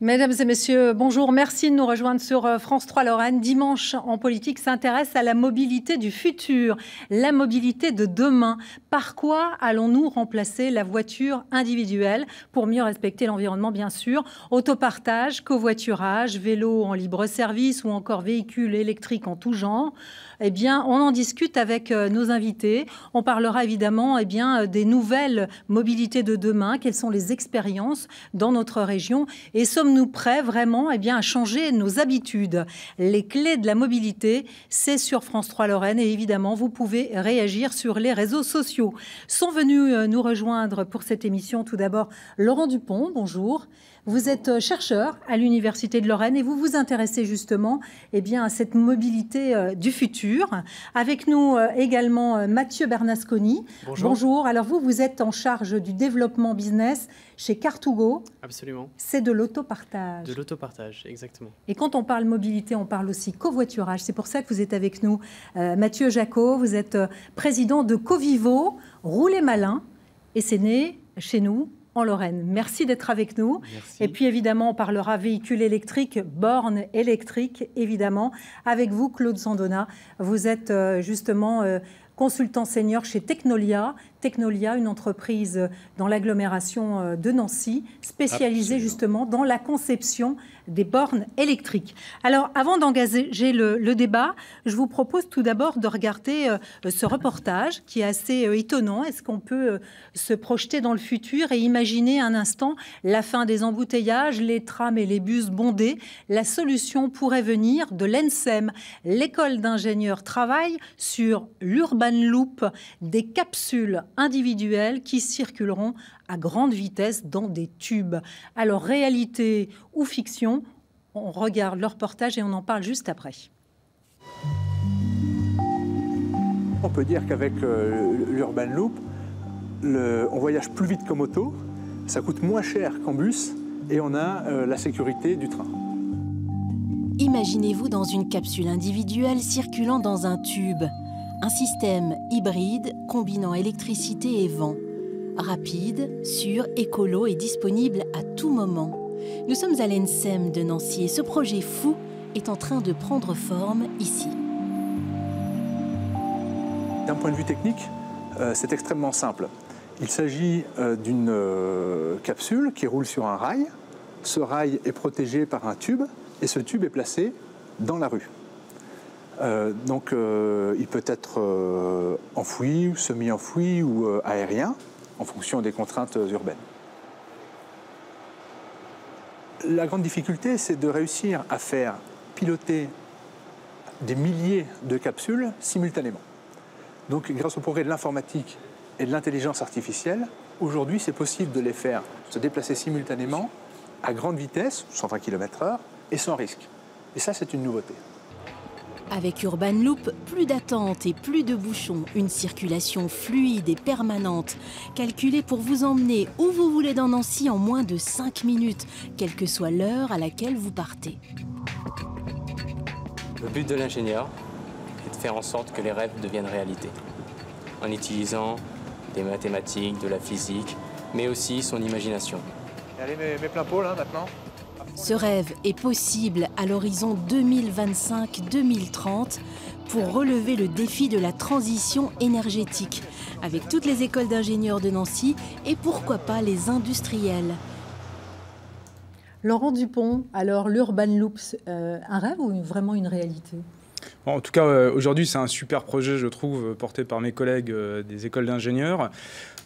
Mesdames et messieurs, bonjour. Merci de nous rejoindre sur France 3 Lorraine. Dimanche en politique s'intéresse à la mobilité du futur, la mobilité de demain. Par quoi allons-nous remplacer la voiture individuelle pour mieux respecter l'environnement, bien sûr? Autopartage, covoiturage, vélo en libre service ou encore véhicules électriques en tout genre. Eh bien, on en discute avec nos invités. On parlera évidemment des nouvelles mobilités de demain. Quelles sont les expériences dans notre région? Et sommes-nous prêts vraiment à changer nos habitudes? Les clés de la mobilité, c'est sur France 3 Lorraine. Et évidemment, vous pouvez réagir sur les réseaux sociaux. Sont venus nous rejoindre pour cette émission tout d'abord Laurent Dupont, bonjour. Vous êtes chercheur à l'Université de Lorraine et vous vous intéressez justement à cette mobilité du futur. Avec nous également Mathieu Bernasconi. Bonjour. Bonjour. Alors vous êtes en charge du développement business chez Car2Go. Absolument. C'est de l'autopartage. De l'autopartage, exactement. Et quand on parle mobilité, on parle aussi covoiturage. C'est pour ça que vous êtes avec nous. Mathieu Jacot, vous êtes président de Covivo, Roulez Malin. Et c'est né chez nous, en Lorraine. Merci d'être avec nous. Merci. Et puis évidemment, on parlera véhicules électriques, bornes électriques, évidemment. Avec vous, Claude Sandona, vous êtes justement consultant senior chez Technolia. Technolia, une entreprise dans l'agglomération de Nancy, spécialisée justement dans la conception des bornes électriques. Alors, avant d'engager le débat, je vous propose tout d'abord de regarder ce reportage qui est assez étonnant. Est-ce qu'on peut se projeter dans le futur et imaginer un instant la fin des embouteillages, les trams et les bus bondés? La solution pourrait venir de l'ENSEM. L'école d'ingénieurs travaille sur l'Urban Loop, des capsules individuelles qui circuleront à grande vitesse dans des tubes. Alors, réalité ou fiction, on regarde le reportage et on en parle juste après. On peut dire qu'avec l'Urban Loop, on voyage plus vite qu'en moto, ça coûte moins cher qu'en bus et on a la sécurité du train. Imaginez-vous dans une capsule individuelle circulant dans un tube. Un système hybride combinant électricité et vent. Rapide, sûr, écolo et disponible à tout moment. Nous sommes à l'ENSEM de Nancy et ce projet fou est en train de prendre forme ici. D'un point de vue technique, c'est extrêmement simple. Il s'agit d'une capsule qui roule sur un rail. Ce rail est protégé par un tube et ce tube est placé dans la rue. Il peut être enfoui, semi-enfoui ou aérien, en fonction des contraintes urbaines. La grande difficulté, c'est de réussir à faire piloter des milliers de capsules simultanément. Donc, grâce au progrès de l'informatique et de l'intelligence artificielle, aujourd'hui, c'est possible de les faire se déplacer simultanément à grande vitesse, 120 km/h, et sans risque. Et ça, c'est une nouveauté. Avec Urban Loop, plus d'attente et plus de bouchons, une circulation fluide et permanente, calculée pour vous emmener où vous voulez dans Nancy en moins de 5 minutes, quelle que soit l'heure à laquelle vous partez. Le but de l'ingénieur est de faire en sorte que les rêves deviennent réalité, en utilisant des mathématiques, de la physique, mais aussi son imagination. Allez, mes pleins pots là maintenant. Ce rêve est possible à l'horizon 2025-2030 pour relever le défi de la transition énergétique avec toutes les écoles d'ingénieurs de Nancy et pourquoi pas les industriels. Laurent Dupont, alors l'Urban Loop, un rêve ou vraiment une réalité? Bon, en tout cas, aujourd'hui, c'est un super projet, je trouve, porté par mes collègues des écoles d'ingénieurs.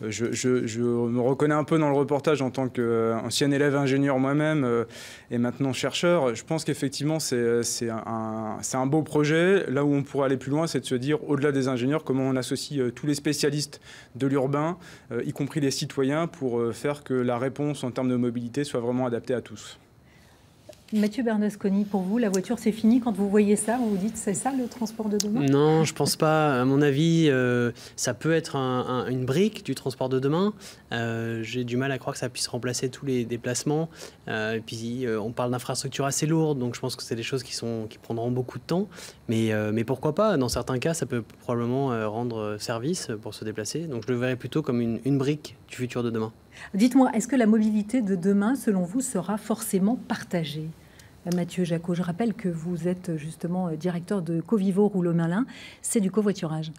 Je me reconnais un peu dans le reportage en tant qu'ancien élève ingénieur moi-même et maintenant chercheur. Je pense qu'effectivement, c'est un beau projet. Là où on pourrait aller plus loin, c'est de se dire, au-delà des ingénieurs, comment on associe tous les spécialistes de l'urbain, y compris les citoyens, pour faire que la réponse en termes de mobilité soit vraiment adaptée à tous. Mathieu Bernasconi, pour vous, la voiture, c'est fini. Quand vous voyez ça, vous vous dites, c'est ça le transport de demain? Non, je pense pas. À mon avis, ça peut être une brique du transport de demain. J'ai du mal à croire que ça puisse remplacer tous les déplacements. Et puis, on parle d'infrastructures assez lourdes, donc je pense que c'est des choses qui prendront beaucoup de temps. Mais pourquoi pas? Dans certains cas, ça peut probablement rendre service pour se déplacer. Donc, je le verrais plutôt comme une brique du futur de demain. Dites-moi, est-ce que la mobilité de demain, selon vous, sera forcément partagée? Mathieu Jacot, je rappelle que vous êtes justement directeur de Covivo Rouleau-Merlin, c'est du covoiturage.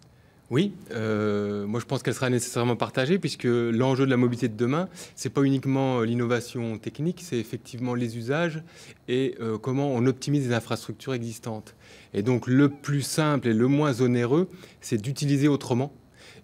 Oui, moi je pense qu'elle sera nécessairement partagée puisque l'enjeu de la mobilité de demain, c'est pas uniquement l'innovation technique, c'est effectivement les usages et comment on optimise les infrastructures existantes. Et donc le plus simple et le moins onéreux, c'est d'utiliser autrement.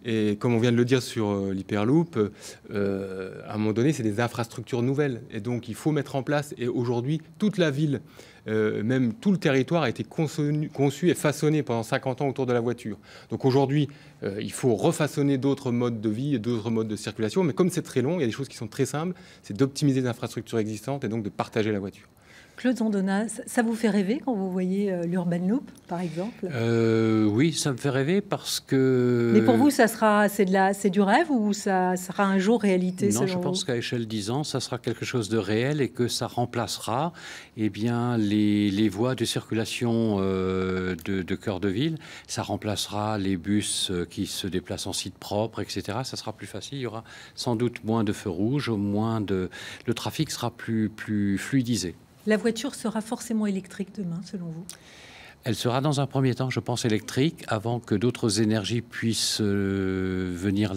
Et comme on vient de le dire sur l'Hyperloop, à un moment donné, c'est des infrastructures nouvelles. Et donc il faut mettre en place, et aujourd'hui, toute la ville, même tout le territoire a été conçu et façonné pendant 50 ans autour de la voiture. Donc aujourd'hui, il faut refaçonner d'autres modes de vie et d'autres modes de circulation. Mais comme c'est très long, il y a des choses qui sont très simples, c'est d'optimiser les infrastructures existantes et donc de partager la voiture. Claude Zondona, ça vous fait rêver quand vous voyez l'Urban Loop, par exemple? Oui, ça me fait rêver parce que... Mais pour vous, c'est du rêve ou ça sera un jour réalité? Non, je pense qu'à échelle 10 ans, ça sera quelque chose de réel et que ça remplacera les voies de circulation de cœur de ville. Ça remplacera les bus qui se déplacent en site propre, etc. Ça sera plus facile. Il y aura sans doute moins de feux rouges, le trafic sera plus fluidisé. La voiture sera forcément électrique demain, selon vous? Elle sera dans un premier temps, je pense, électrique, avant que d'autres énergies puissent venir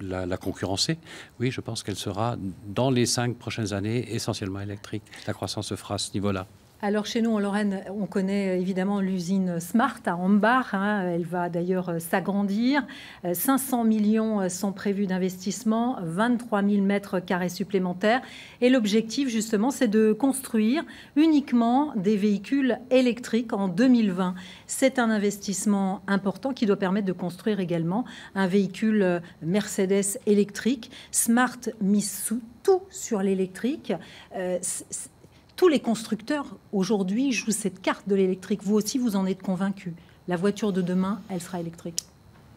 la concurrencer. Oui, je pense qu'elle sera, dans les 5 prochaines années, essentiellement électrique. La croissance se fera à ce niveau-là. Alors chez nous en Lorraine, on connaît évidemment l'usine Smart à Ambach. Elle va d'ailleurs s'agrandir. 500 millions sont prévus d'investissement, 23 000 mètres carrés supplémentaires. Et l'objectif justement, c'est de construire uniquement des véhicules électriques en 2020. C'est un investissement important qui doit permettre de construire également un véhicule Mercedes électrique. Smart mise tout sur l'électrique. Tous les constructeurs, aujourd'hui, jouent cette carte de l'électrique. Vous aussi, vous en êtes convaincu. La voiture de demain, elle sera électrique.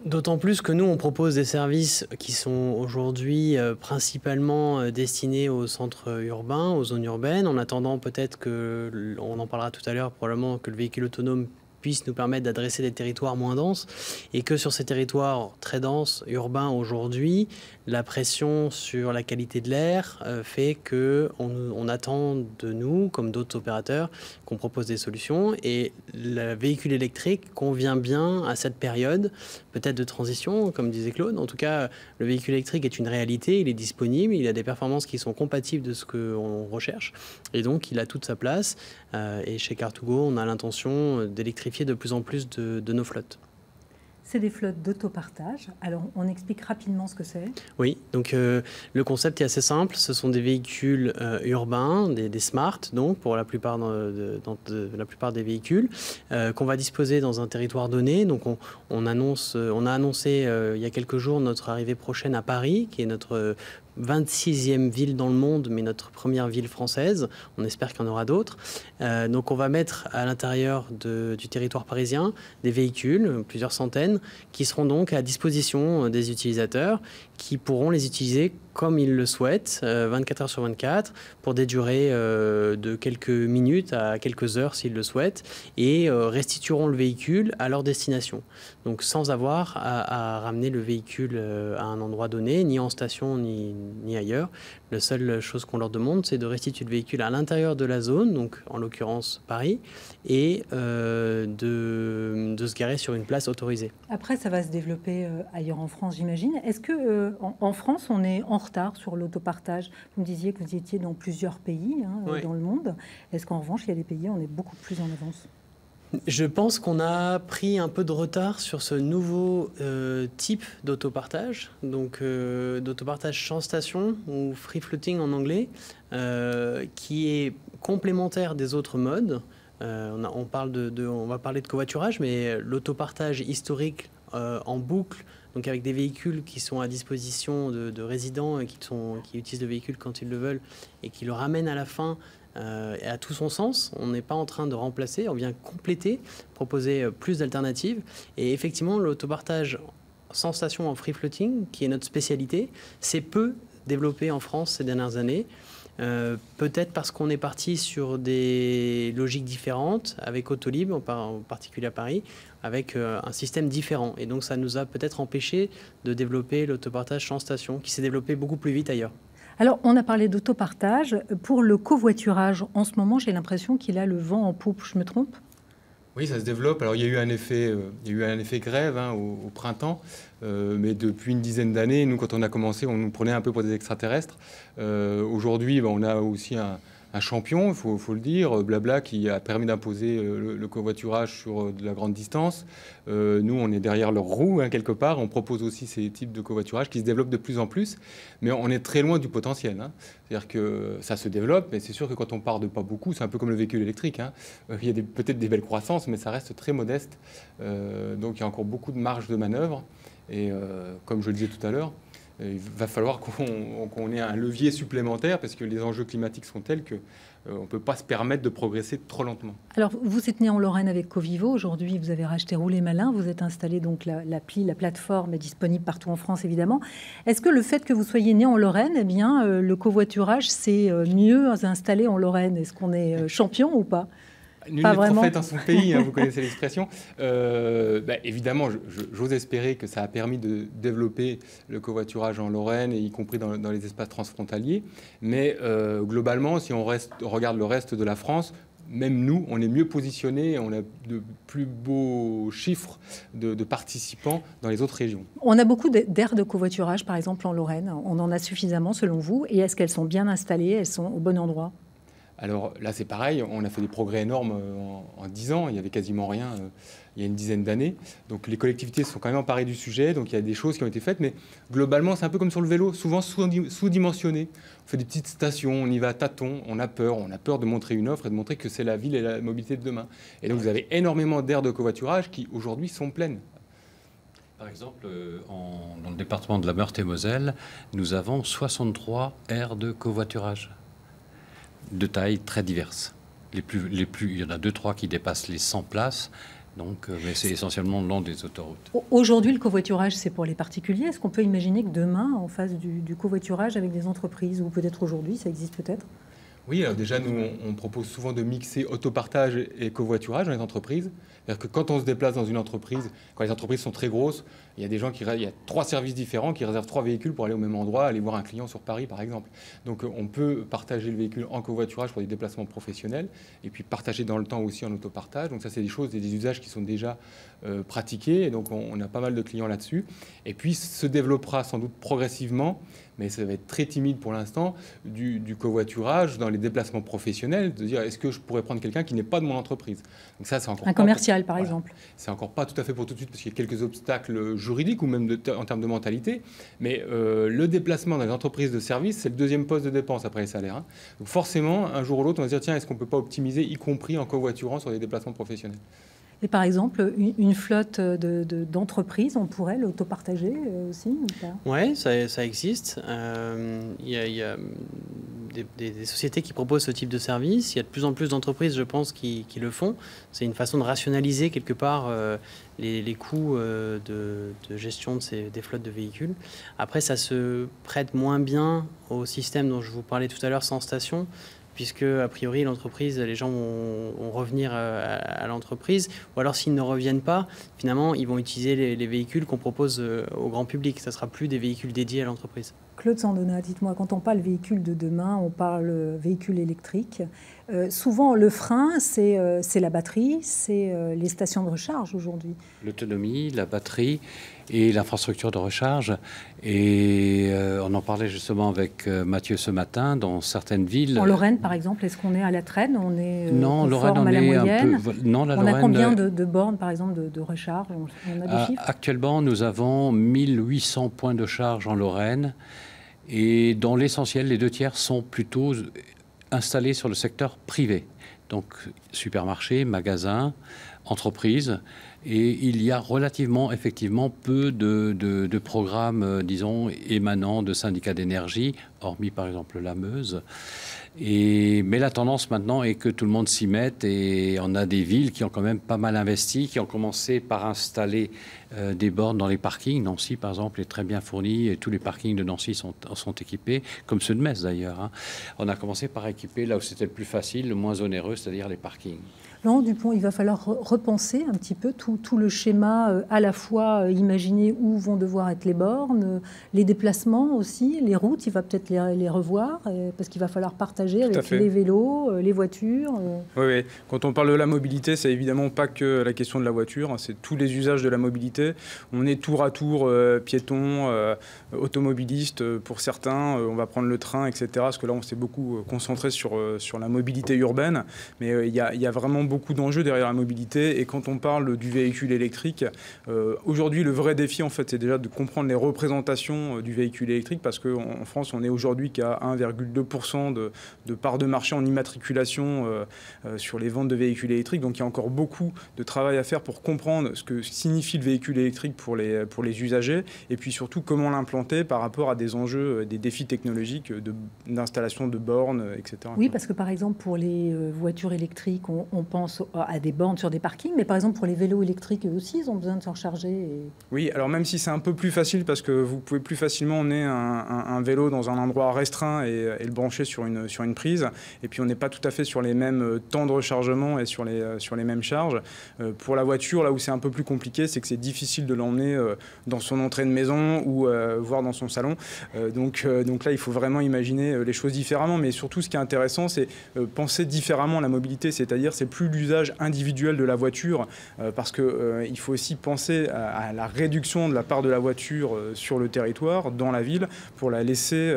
D'autant plus que nous, on propose des services qui sont aujourd'hui principalement destinés aux centres urbains, aux zones urbaines, en attendant peut-être que, on en parlera tout à l'heure, probablement que le véhicule autonome puisse nous permettre d'adresser des territoires moins denses et que sur ces territoires très denses, urbains aujourd'hui, la pression sur la qualité de l'air fait qu'on attend de nous, comme d'autres opérateurs, qu'on propose des solutions et le véhicule électrique convient bien à cette période, peut-être de transition, comme disait Claude. En tout cas, le véhicule électrique est une réalité, il est disponible, il a des performances qui sont compatibles de ce qu'on recherche et donc il a toute sa place. Et chez Car2Go, on a l'intention d'électrifier de plus en plus de nos flottes. C'est des flottes d'autopartage. Alors, on explique rapidement ce que c'est. Oui, donc le concept est assez simple. Ce sont des véhicules urbains, des smart, donc pour la plupart, la plupart des véhicules, qu'on va disposer dans un territoire donné. Donc, on a annoncé il y a quelques jours notre arrivée prochaine à Paris, qui est notre 26e ville dans le monde, mais notre première ville française. On espère qu'il y en aura d'autres. Donc on va mettre à l'intérieur du territoire parisien des véhicules, plusieurs centaines, qui seront donc à disposition des utilisateurs, qui pourront les utiliser comme ils le souhaitent, 24 heures sur 24, pour des durées de quelques minutes à quelques heures s'ils le souhaitent, et restitueront le véhicule à leur destination. Donc sans avoir à ramener le véhicule à un endroit donné, ni en station, ni ailleurs. La seule chose qu'on leur demande, c'est de restituer le véhicule à l'intérieur de la zone, donc en l'occurrence Paris, et de se garer sur une place autorisée. Après, ça va se développer ailleurs en France, j'imagine. Est-ce que en France, on est en retard sur l'autopartage? Vous me disiez que vous étiez dans plusieurs pays oui, dans le monde. Est-ce qu'en revanche, il y a des pays où on est beaucoup plus en avance? Je pense qu'on a pris un peu de retard sur ce nouveau type d'autopartage, donc d'autopartage sans station ou free floating en anglais, qui est complémentaire des autres modes. On va parler de covoiturage, mais l'autopartage historique en boucle, donc avec des véhicules qui sont à disposition de résidents et qui utilisent le véhicule quand ils le veulent et qui le ramènent à la fin, a tout son sens. On n'est pas en train de remplacer, on vient compléter, proposer plus d'alternatives. Et effectivement, l'autopartage sans station en free floating, qui est notre spécialité, c'est peu développé en France ces dernières années. Peut-être parce qu'on est parti sur des logiques différentes, avec Autolib, en particulier à Paris, avec un système différent. Et donc ça nous a peut-être empêché de développer l'autopartage sans station, qui s'est développé beaucoup plus vite ailleurs. Alors, on a parlé d'autopartage. Pour le covoiturage, en ce moment, j'ai l'impression qu'il a le vent en poupe. Je me trompe ? Oui, ça se développe. Alors, il y a eu un effet grève au printemps, mais depuis une dizaine d'années, nous, quand on a commencé, on nous prenait un peu pour des extraterrestres. Aujourd'hui, on a aussi un champion, il faut le dire, Blabla, qui a permis d'imposer le covoiturage sur de la grande distance. Nous, on est derrière leur roue, quelque part. On propose aussi ces types de covoiturage qui se développent de plus en plus, mais on est très loin du potentiel. C'est-à-dire que ça se développe, mais c'est sûr que quand on part de pas beaucoup, c'est un peu comme le véhicule électrique. Il y a peut-être des belles croissances, mais ça reste très modeste. Donc il y a encore beaucoup de marge de manœuvre. Et comme je le disais tout à l'heure, il va falloir qu'on ait un levier supplémentaire parce que les enjeux climatiques sont tels qu'on ne peut pas se permettre de progresser trop lentement. Alors, vous êtes né en Lorraine avec Covivo. Aujourd'hui, vous avez racheté Rouler Malin. Vous êtes installé, donc l'appli, la plateforme est disponible partout en France, évidemment. Est-ce que le fait que vous soyez né en Lorraine, eh bien, le covoiturage s'est mieux installé en Lorraine? Est-ce qu'on est champion ou pas? Nul n'est prophète en son pays, vous connaissez l'expression. Évidemment, j'ose espérer que ça a permis de développer le covoiturage en Lorraine, y compris dans les espaces transfrontaliers. Mais globalement, si on regarde le reste de la France, même nous, on est mieux positionnés, on a de plus beaux chiffres de participants dans les autres régions. On a beaucoup d'aires de covoiturage, par exemple, en Lorraine. On en a suffisamment, selon vous? Et est-ce qu'elles sont bien installées? Elles sont au bon endroit? Alors là, c'est pareil, on a fait des progrès énormes en 10 ans. Il n'y avait quasiment rien il y a une dizaine d'années. Donc les collectivités sont quand même emparées du sujet. Donc il y a des choses qui ont été faites. Mais globalement, c'est un peu comme sur le vélo, souvent sous-dimensionné. On fait des petites stations, on y va à tâtons, on a peur de montrer une offre et de montrer que c'est la ville et la mobilité de demain. Et donc vous avez énormément d'aires de covoiturage qui aujourd'hui sont pleines. Par exemple, dans le département de la Meurthe-et-Moselle, nous avons 63 aires de covoiturage, de tailles très diverses. Il y en a 2-3 qui dépassent les 100 places, donc, mais c'est essentiellement le long des autoroutes. Aujourd'hui, le covoiturage, c'est pour les particuliers. Est-ce qu'on peut imaginer que demain, on fasse du covoiturage avec des entreprises? Ou peut-être aujourd'hui, ça existe peut-être? Oui, alors déjà, nous, on propose souvent de mixer autopartage et covoiturage dans les entreprises. C'est-à-dire que quand on se déplace dans une entreprise, quand les entreprises sont très grosses, il y a des gens il y a 3 services différents qui réservent 3 véhicules pour aller au même endroit, aller voir un client sur Paris, par exemple. Donc, on peut partager le véhicule en covoiturage pour des déplacements professionnels et puis partager dans le temps aussi en autopartage. Donc, ça, c'est des choses, des usages qui sont déjà pratiqués. Et donc, on a pas mal de clients là-dessus. Et puis, se développera sans doute progressivement, mais ça va être très timide pour l'instant, du covoiturage dans les déplacements professionnels, de dire est-ce que je pourrais prendre quelqu'un qui n'est pas de mon entreprise. Donc ça, c'est encore un commercial, par exemple. C'est encore pas tout à fait pour tout de suite parce qu'il y a quelques obstacles juridiques ou même en termes de mentalité. Mais le déplacement dans les entreprises de services, c'est le deuxième poste de dépense après les salaires. Donc forcément, un jour ou l'autre, on va se dire tiens, est-ce qu'on peut pas optimiser, y compris en covoiturant sur des déplacements professionnels? Et par exemple, une flotte d'entreprises, on pourrait l'autopartager aussi ou pas? Oui, ça existe. Il y a des sociétés qui proposent ce type de service. Il y a de plus en plus d'entreprises, je pense, qui le font. C'est une façon de rationaliser quelque part les coûts de gestion des flottes de véhicules. Après, ça se prête moins bien au système dont je vous parlais tout à l'heure, sans station, puisque, a priori, l'entreprise, les gens vont revenir à l'entreprise, ou alors s'ils ne reviennent pas, finalement, ils vont utiliser les véhicules qu'on propose au grand public. Ça ne sera plus des véhicules dédiés à l'entreprise. Claude Sandona, dites-moi, quand on parle véhicule de demain, on parle véhicule électrique. Souvent, le frein, c'est la batterie, c'est les stations de recharge aujourd'hui. L'autonomie, la batterie et l'infrastructure de recharge. Et on en parlait justement avec Mathieu ce matin, dans certaines villes. En Lorraine, par exemple, est-ce qu'on est à la traîne? On est non, Lorraine, on à la est moyenne. un peu... Non, la on Lorraine, a combien de bornes, par exemple, de recharge? On a des chiffres? Actuellement, nous avons 1800 points de charge en Lorraine. Et dans l'essentiel, les 2/3 sont plutôt installés sur le secteur privé. Donc, supermarchés, magasins, entreprises. Et il y a relativement, effectivement, peu de programmes, disons, émanant de syndicats d'énergie, hormis, par exemple, la Meuse. Mais la tendance maintenant est que tout le monde s'y mette et on a des villes qui ont quand même pas mal investi, qui ont commencé par installer des bornes dans les parkings. Nancy, par exemple, est très bien fournie et tous les parkings de Nancy sont équipés, comme ceux de Metz d'ailleurs. On a commencé par équiper là où c'était le plus facile, le moins onéreux, c'est-à-dire les parkings. Laurent Dupont, il va falloir repenser un petit peu tout le schéma, à la fois imaginer où vont devoir être les bornes, les déplacements aussi, les routes, il va peut-être les revoir, parce qu'il va falloir partager avec les vélos, les voitures. Oui. Quand on parle de la mobilité, c'est évidemment pas que la question de la voiture, hein, c'est tous les usages de la mobilité. On est tour à tour piétons, automobilistes pour certains, on va prendre le train, etc. Parce que là, on s'est beaucoup concentré sur la mobilité urbaine, mais il y a vraiment beaucoup d'enjeux derrière la mobilité. Et quand on parle du véhicule électrique, aujourd'hui, le vrai défi, en fait, c'est déjà de comprendre les représentations du véhicule électrique, parce qu'en France, on est aujourd'hui qu'à 1,2% de part de marché en immatriculation sur les ventes de véhicules électriques. Donc, il y a encore beaucoup de travail à faire pour comprendre ce que signifie le véhicule électrique pour les usagers, et puis surtout comment l'implanter par rapport à des enjeux, des défis technologiques d'installation de bornes, etc. Oui, parce que par exemple, pour les voitures électriques, on pense à des bornes sur des parkings, mais par exemple, pour les vélos électriques, eux aussi, ils ont besoin de se recharger. Oui, alors même si c'est un peu plus facile, parce que vous pouvez plus facilement emmener un vélo dans un endroit restreint et le brancher sur une prise, et puis on n'est pas tout à fait sur les mêmes temps de rechargement et sur les mêmes charges. Pour la voiture, là où c'est un peu plus compliqué, c'est que c'est difficile de l'emmener dans son entrée de maison ou voire dans son salon. Donc là, il faut vraiment imaginer les choses différemment, mais surtout ce qui est intéressant, c'est penser différemment la mobilité, c'est-à-dire c'est plus l'usage individuel de la voiture, parce qu'il faut aussi penser à la réduction de la part de la voiture sur le territoire, dans la ville, pour laisser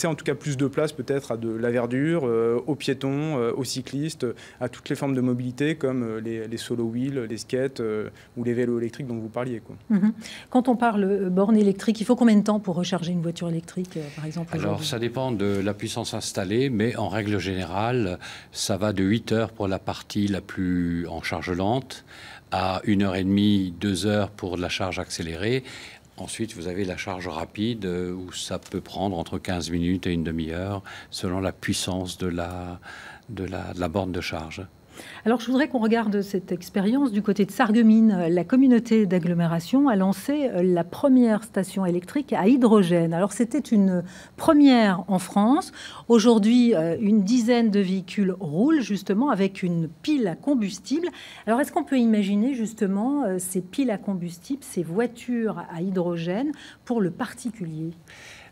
en tout cas plus de place peut-être à de la verdure, aux piétons, aux cyclistes, à toutes les formes de mobilité comme les solo-wheels, les skates ou les vélos électriques dont vous parliez, quoi. Quand on parle borne électrique, il faut combien de temps pour recharger une voiture électrique, par exemple? Alors, ça dépend de la puissance installée, mais en règle générale, ça va de 8 heures pour la partie la plus en charge lente, à 1h30, 2 heures pour la charge accélérée. Ensuite, vous avez la charge rapide, où ça peut prendre entre 15 minutes et une demi-heure, selon la puissance de la borne de charge. Alors, je voudrais qu'on regarde cette expérience du côté de Sarreguemines. La communauté d'agglomération a lancé la première station électrique à hydrogène. Alors, c'était une première en France. Aujourd'hui, une dizaine de véhicules roulent justement avec une pile à combustible. Alors, est-ce qu'on peut imaginer justement ces piles à combustible, ces voitures à hydrogène pour le particulier ?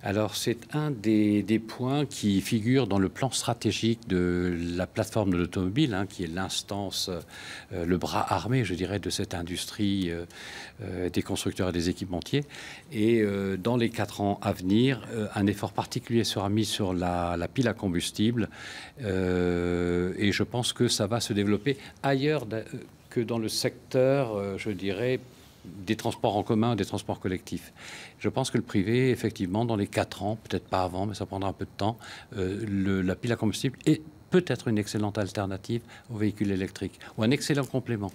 Alors, c'est un des points qui figure dans le plan stratégique de la plateforme de l'automobile, hein, qui est l'instance, le bras armé, je dirais, de cette industrie des constructeurs et des équipementiers. Et dans les 4 ans à venir, un effort particulier sera mis sur la pile à combustible. Et je pense que ça va se développer ailleurs que dans le secteur, je dirais, des transports en commun, des transports collectifs. Je pense que le privé, effectivement, dans les 4 ans, peut-être pas avant, mais ça prendra un peu de temps, la pile à combustible est peut-être une excellente alternative aux véhicules électriques, ou un excellent complément.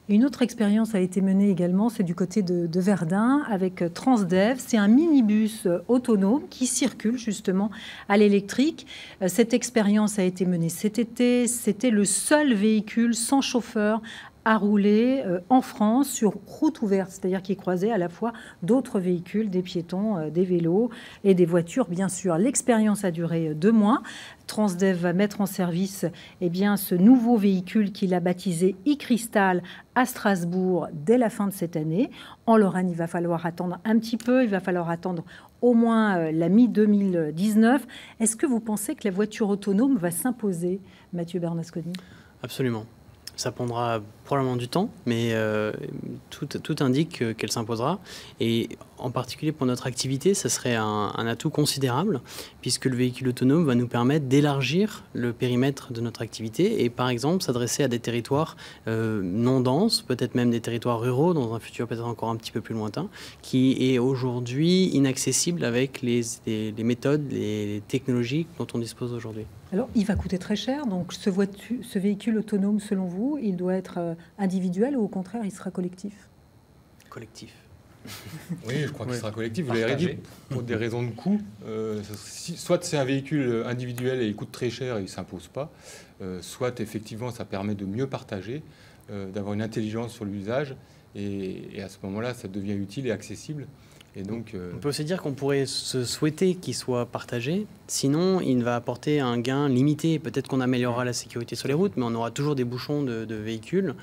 Une autre expérience a été menée également, c'est du côté de Verdun avec Transdev. C'est un minibus autonome qui circule justement à l'électrique. Cette expérience a été menée cet été. C'était le seul véhicule sans chauffeur à rouler en France sur route ouverte, c'est-à-dire qui croisait à la fois d'autres véhicules, des piétons, des vélos et des voitures, bien sûr. L'expérience a duré 2 mois. Transdev va mettre en service ce nouveau véhicule qu'il a baptisé e-Cristal à Strasbourg dès la fin de cette année. En Lorraine, il va falloir attendre un petit peu, il va falloir attendre au moins la mi-2019. Est-ce que vous pensez que la voiture autonome va s'imposer, Mathieu Bernasconi ? Absolument. Ça prendra probablement du temps, mais tout indique qu'elle s'imposera. Et en particulier pour notre activité, ça serait un atout considérable, puisque le véhicule autonome va nous permettre d'élargir le périmètre de notre activité et par exemple s'adresser à des territoires non denses, peut-être même des territoires ruraux, dans un futur peut-être encore un petit peu plus lointain, qui est aujourd'hui inaccessible avec les méthodes, les technologies dont on dispose aujourd'hui. Alors, il va coûter très cher. Donc, ce véhicule autonome, selon vous, il doit être individuel ou au contraire, il sera collectif ? Collectif. Oui, je crois qu'il sera collectif. Vous l'avez dit, pour des raisons de coût. Soit c'est un véhicule individuel et il coûte très cher et il ne s'impose pas. Soit, effectivement, ça permet de mieux partager, d'avoir une intelligence sur l'usage. Et à ce moment-là, ça devient utile et accessible. Et donc, on peut aussi dire qu'on pourrait se souhaiter qu'il soit partagé. Sinon, il va apporter un gain limité. Peut-être qu'on améliorera la sécurité sur les routes, mais on aura toujours des bouchons de véhicules.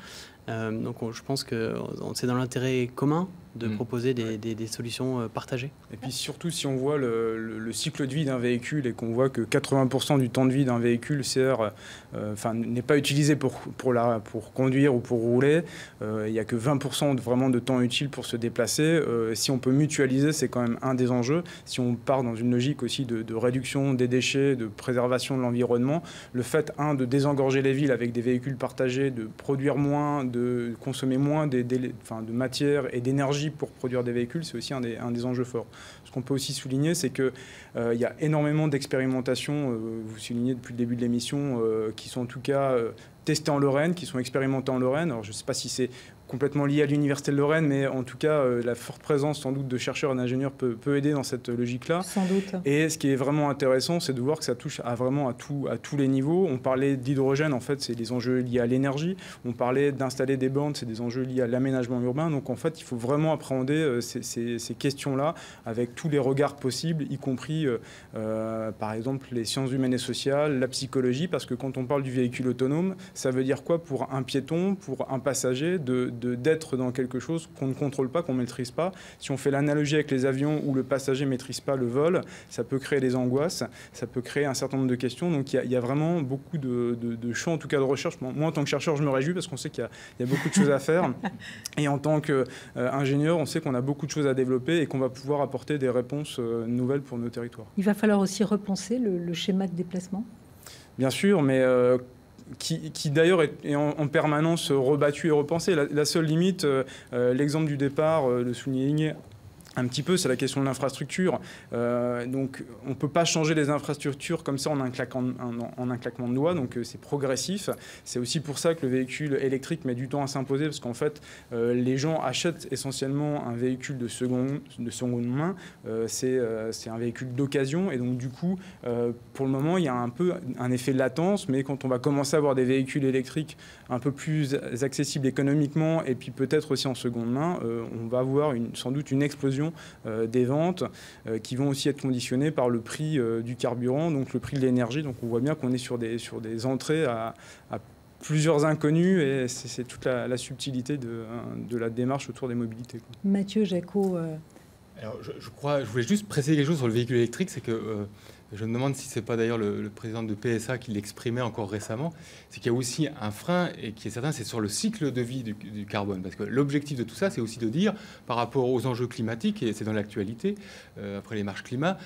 Donc je pense que c'est dans l'intérêt commun de proposer des solutions partagées. Et puis surtout, si on voit le cycle de vie d'un véhicule et qu'on voit que 80% du temps de vie d'un véhicule n'est pas utilisé pour conduire ou pour rouler, il n'y a que 20% vraiment de temps utile pour se déplacer. Si on peut mutualiser, c'est quand même un des enjeux. Si on part dans une logique aussi de réduction des déchets, de préservation de l'environnement, le fait, de désengorger les villes avec des véhicules partagés, de produire moins, de consommer moins de matière et d'énergie pour produire des véhicules, c'est aussi un des enjeux forts. Ce qu'on peut aussi souligner, c'est qu'il y a énormément d'expérimentations, vous soulignez depuis le début de l'émission, qui sont en tout cas testées en Lorraine, qui sont expérimentées en Lorraine. Alors je ne sais pas si c'est complètement lié à l'Université de Lorraine, mais en tout cas, la forte présence sans doute de chercheurs et d'ingénieurs peut aider dans cette logique-là. Sans doute. Et ce qui est vraiment intéressant, c'est de voir que ça touche vraiment à tous les niveaux. On parlait d'hydrogène, en fait, c'est des enjeux liés à l'énergie. On parlait d'installer des bornes, c'est des enjeux liés à l'aménagement urbain. Donc en fait, il faut vraiment appréhender ces questions-là avec tous les regards possibles, y compris, par exemple, les sciences humaines et sociales, la psychologie, parce que quand on parle du véhicule autonome, ça veut dire quoi pour un piéton, pour un passager, d'être dans quelque chose qu'on ne contrôle pas, qu'on ne maîtrise pas. Si on fait l'analogie avec les avions où le passager ne maîtrise pas le vol, ça peut créer des angoisses, ça peut créer un certain nombre de questions. Donc il y a vraiment beaucoup de champs, en tout cas de recherche. Moi, en tant que chercheur, je me réjouis parce qu'on sait qu'il y a beaucoup de choses à faire. Et en tant qu'ingénieur, on sait qu'on a beaucoup de choses à développer et qu'on va pouvoir apporter des réponses nouvelles pour nos territoires. Il va falloir aussi repenser le schéma de déplacement. Bien sûr, mais qui d'ailleurs est en permanence rebattu et repensé. La seule limite, l'exemple du départ le soulignait un petit peu, c'est la question de l'infrastructure. Donc, on ne peut pas changer les infrastructures comme ça en un claquement de doigts. Donc, c'est progressif. C'est aussi pour ça que le véhicule électrique met du temps à s'imposer, parce qu'en fait, les gens achètent essentiellement un véhicule de seconde main. C'est un véhicule d'occasion. Et donc, du coup, pour le moment, il y a un peu un effet de latence. Mais quand on va commencer à avoir des véhicules électriques un peu plus accessibles économiquement, et puis peut-être aussi en seconde main, on va avoir sans doute une explosion des ventes qui vont aussi être conditionnées par le prix du carburant, donc le prix de l'énergie. Donc on voit bien qu'on est sur des entrées à plusieurs inconnus, et c'est toute la subtilité de la démarche autour des mobilités. Mathieu Jacot. Alors, je voulais juste préciser quelque chose sur le véhicule électrique, c'est que je me demande si ce n'est pas d'ailleurs le président de PSA qui l'exprimait encore récemment, c'est qu'il y a aussi un frein, et qui est certain, c'est sur le cycle de vie du carbone. Parce que l'objectif de tout ça, c'est aussi de dire, par rapport aux enjeux climatiques, et c'est dans l'actualité, après les marches climat,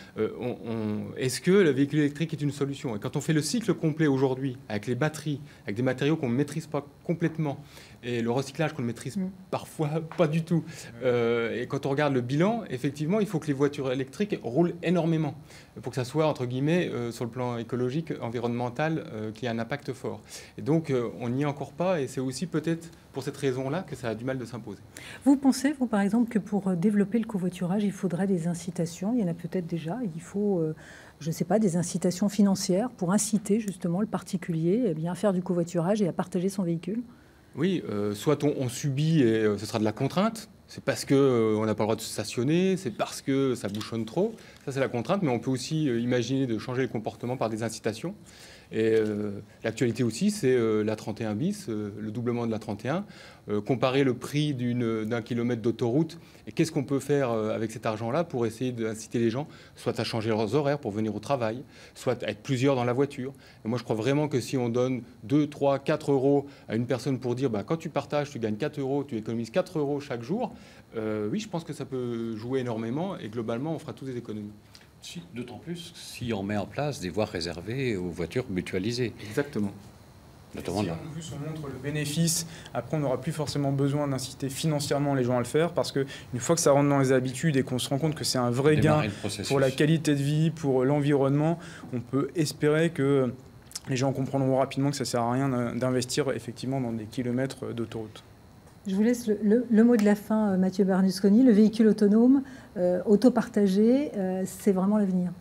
est-ce que le véhicule électrique est une solution? Et quand on fait le cycle complet aujourd'hui, avec les batteries, avec des matériaux qu'on ne maîtrise pas complètement, et le recyclage qu'on ne maîtrise parfois pas du tout, et quand on regarde le bilan, effectivement, il faut que les voitures électriques roulent énormément pour que ça soit, entre guillemets, sur le plan écologique, environnemental, qu'il y ait un impact fort. Et donc, on n'y est encore pas, et c'est aussi peut-être pour cette raison-là que ça a du mal de s'imposer. Vous pensez, vous, par exemple, que pour développer le covoiturage, il faudrait des incitations? Il y en a peut-être déjà. Il faut, je ne sais pas, des incitations financières pour inciter justement le particulier à faire du covoiturage et à partager son véhicule? Oui, soit on subit et ce sera de la contrainte. C'est parce qu'on n'a pas le droit de stationner, c'est parce que ça bouchonne trop. Ça, c'est la contrainte, mais on peut aussi imaginer de changer le comportement par des incitations. Et l'actualité aussi, c'est la 31 bis, le doublement de la 31. Comparer le prix d'un kilomètre d'autoroute et qu'est-ce qu'on peut faire avec cet argent-là pour essayer d'inciter les gens, soit à changer leurs horaires pour venir au travail, soit à être plusieurs dans la voiture. Et moi, je crois vraiment que si on donne 2, 3, 4 euros à une personne pour dire quand tu partages, tu gagnes 4 euros, tu économises 4 euros chaque jour, oui, je pense que ça peut jouer énormément et globalement, on fera tous des économies. D'autant plus si on met en place des voies réservées aux voitures mutualisées. Exactement. Notamment si on montre le bénéfice, après on n'aura plus forcément besoin d'inciter financièrement les gens à le faire, parce qu'une fois que ça rentre dans les habitudes et qu'on se rend compte que c'est un vrai gain pour la qualité de vie, pour l'environnement, on peut espérer que les gens comprendront rapidement que ça ne sert à rien d'investir effectivement dans des kilomètres d'autoroute. Je vous laisse le mot de la fin, Mathieu Bernusconi. Le véhicule autonome, autopartagé, c'est vraiment l'avenir.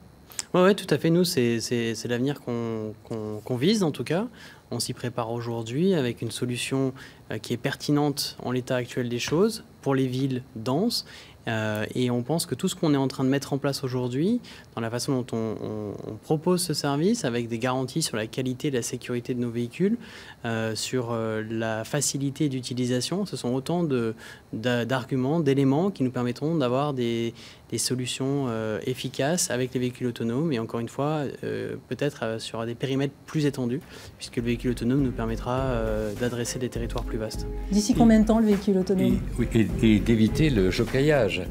Oui, tout à fait. Nous, c'est l'avenir qu'on vise, en tout cas. On s'y prépare aujourd'hui avec une solution qui est pertinente en l'état actuel des choses pour les villes denses Et on pense que tout ce qu'on est en train de mettre en place aujourd'hui, dans la façon dont on propose ce service, avec des garanties sur la qualité et la sécurité de nos véhicules, sur la facilité d'utilisation, ce sont autant d'arguments, d'éléments qui nous permettront d'avoir des solutions efficaces avec les véhicules autonomes. Et encore une fois, peut-être sur des périmètres plus étendus, puisque le véhicule autonome nous permettra d'adresser des territoires plus vastes. D'ici combien de temps le véhicule autonome? Et d'éviter le jocaillage,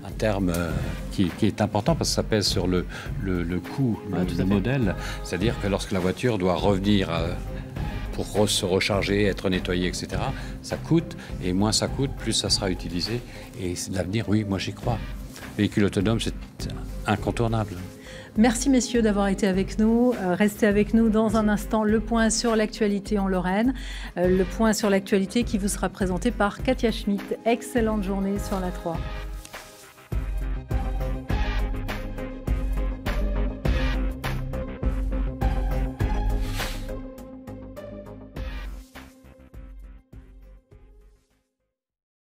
un terme qui est important parce que ça pèse sur le coût du modèle. C'est-à-dire que lorsque la voiture doit revenir pour se recharger, être nettoyée, etc., ça coûte, et moins ça coûte, plus ça sera utilisé. Et l'avenir, oui, moi j'y crois. Véhicule autonome, c'est incontournable. Merci messieurs d'avoir été avec nous. Restez avec nous dans un instant. Le point sur l'actualité en Lorraine. Le point sur l'actualité qui vous sera présenté par Katia Schmitt. Excellente journée sur la 3.